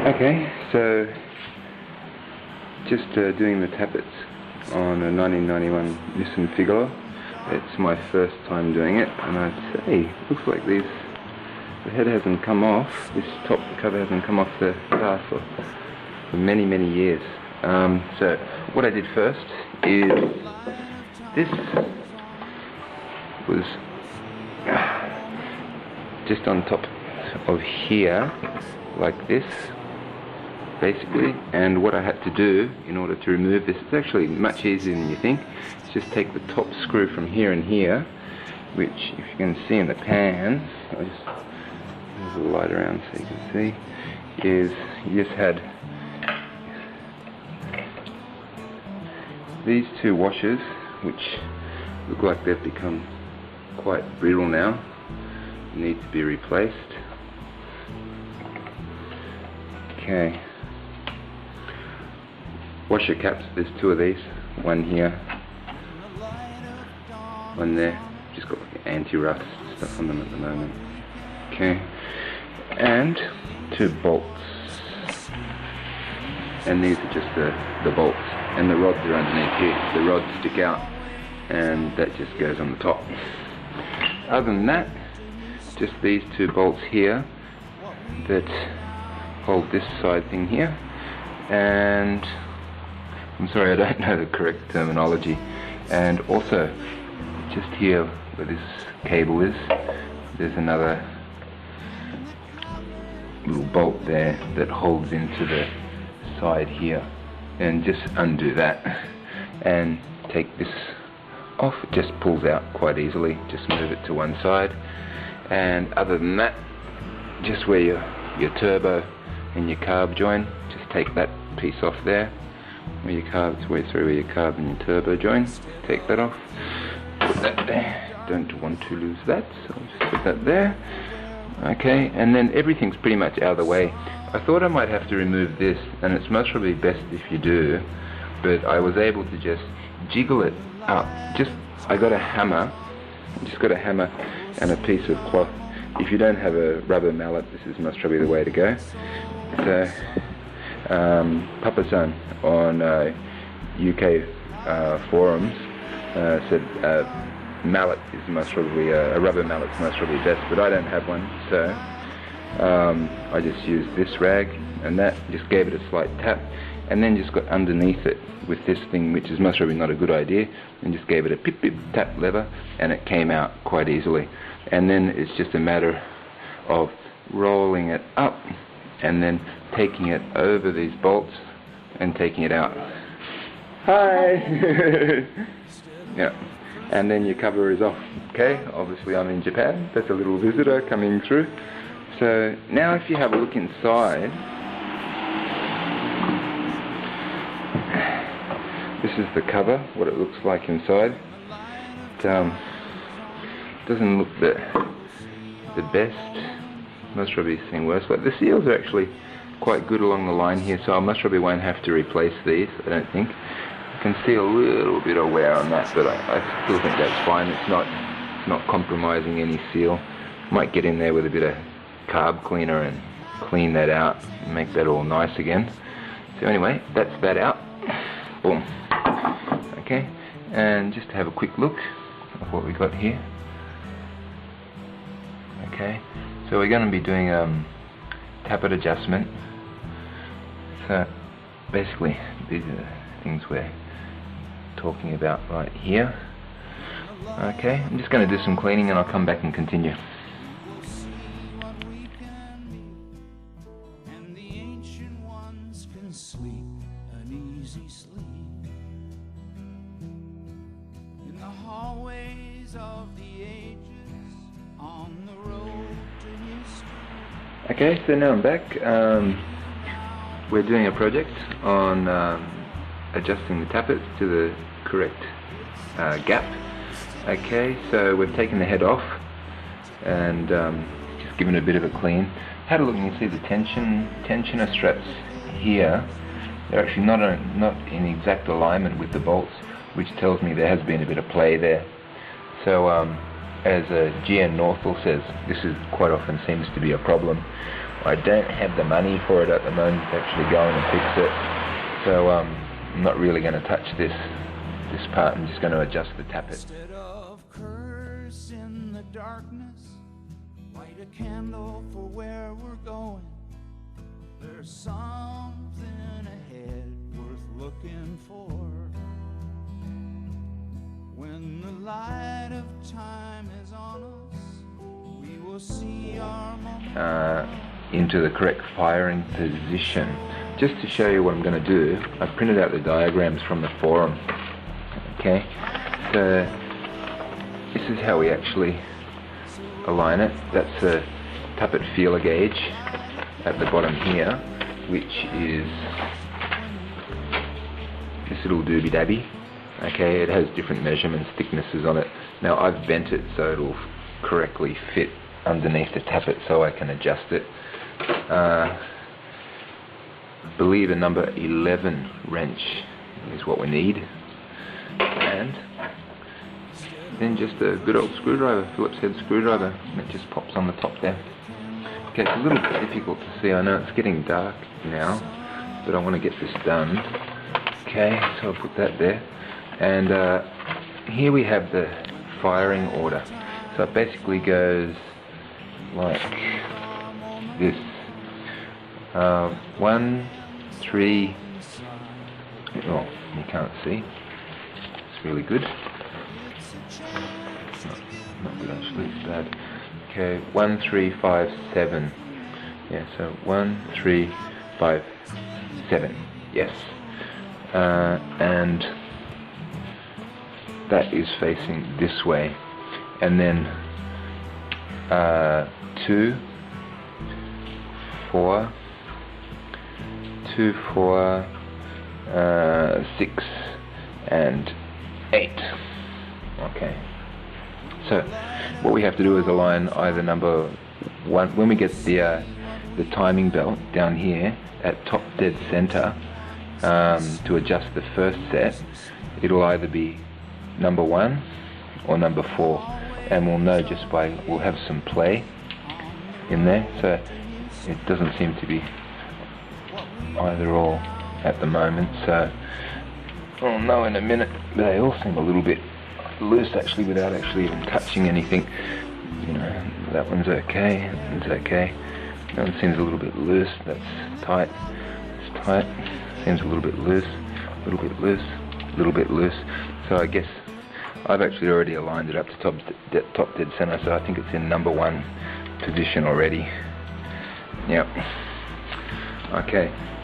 Okay, so just doing the tappets on a 1991 Nissan Figaro. It's my first time doing it, and I'd say looks like the head hasn't come off. This top cover hasn't come off the car for many years. So what I did first is this was just on top of here like this basically, and what I had to do in order to remove this, it's actually much easier than you think. It's just take the top screw from here and here, which if you can see in the pan, I'll just move the light around so you can see, is you just had these two washers which look like they've become quite brittle now, need to be replaced. Okay, washer caps, there's two of these, one here, one there, just got like anti-rust stuff on them at the moment. Okay, and two bolts, and these are just the bolts, and the rods are underneath here. The rods stick out and that just goes on the top. Other than that, just these two bolts here that hold this side thing here, and I'm sorry I don't know the correct terminology, and also just here where this cable is, there's another little bolt there that holds into the side here, and just undo that and take this off. It just pulls out quite easily, just move it to one side. And other than that, just where your turbo and your carb join, just take that piece off there, where your carbs, where your carb and your turbo join, take that off, put that there. Don't want to lose that, so I'll just put that there. Okay, and then everything's pretty much out of the way. I thought I might have to remove this, and it's most probably best if you do, but I was able to just jiggle it up. I got a hammer, and a piece of cloth. If you don't have a rubber mallet, this is most probably the way to go. So, Papa-san on UK forums said mallet is most probably, a rubber mallet is most probably best, but I don't have one, so I just used this rag and that, just gave it a slight tap, and then just got underneath it with this thing, which is most probably not a good idea, and just gave it a pip tap lever, and it came out quite easily. And then it's just a matter of rolling it up and then taking it over these bolts and taking it out. Hi! Yeah, and then your cover is off. Okay, obviously I'm in Japan, that's a little visitor coming through. So now if you have a look inside, this is the cover, what it looks like inside. It doesn't look the best. Most probably seen worse. But the seals are actually quite good along the line here, so I most probably won't have to replace these, I don't think. I can see a little bit of wear on that, but I still think that's fine. It's not compromising any seal. Might get in there with a bit of carb cleaner and clean that out and make that all nice again. So anyway, that's that out. Boom. Okay, and just to have a quick look of what we got here. Okay, so we're going to be doing tappet adjustment. So basically these are the things we're talking about right here. Okay, I'm just going to do some cleaning and I'll come back and continue. Okay, so now I'm back. We're doing a project on adjusting the tappets to the correct gap. Okay, so we've taken the head off and just given it a bit of a clean. Had a look and you see the tensioner straps here. They're actually not in exact alignment with the bolts, which tells me there has been a bit of play there. So as GN Northall says, this is quite often seems to be a problem. I don't have the money for it at the moment to actually go in and fix it, so I'm not really going to touch this part. I'm just going to adjust the tappet. Instead of curse in the darkness, light a candle for where we're going. There's something ahead worth looking for. When the light of time is on us, we will see our moment. Into the correct firing position. Just to show you what I'm going to do, I've printed out the diagrams from the forum. Okay, so this is how we actually align it. That's a tappet feeler gauge at the bottom here, which is this little doobie dabby. Okay, it has different measurements, thicknesses on it. Now I've bent it so it'll correctly fit underneath the tappet so I can adjust it. I believe a number 11 wrench is what we need, and then just a good old screwdriver, Phillips head screwdriver, and it just pops on the top there. Okay, it's a little bit difficult to see, I know it's getting dark now, but I want to get this done. Okay, so I'll put that there, and here we have the firing order. So it basically goes like this. 1, 3, oh, you can't see, it's really good, not good actually, it's bad. Okay, 1, 3, 5, 7, yeah, so 1, 3, 5, 7, yes, and that is facing this way, and then 2, 4, 2, 4, 6, and 8. Okay. So what we have to do is align either number 1 when we get the timing belt down here at top dead center to adjust the first set. It'll either be number 1 or number 4, and we'll know just by we'll have some play in there. So it doesn't seem to be either or at the moment, so I'll know in a minute. But they all seem a little bit loose actually without actually even touching anything. You know, that one's okay, that one's okay. That one seems a little bit loose, that's tight, it's tight, seems a little bit loose, a little bit loose, a little bit loose. So I guess I've actually already aligned it up to top dead center, so I think it's in number 1 position already. Yep. Okay,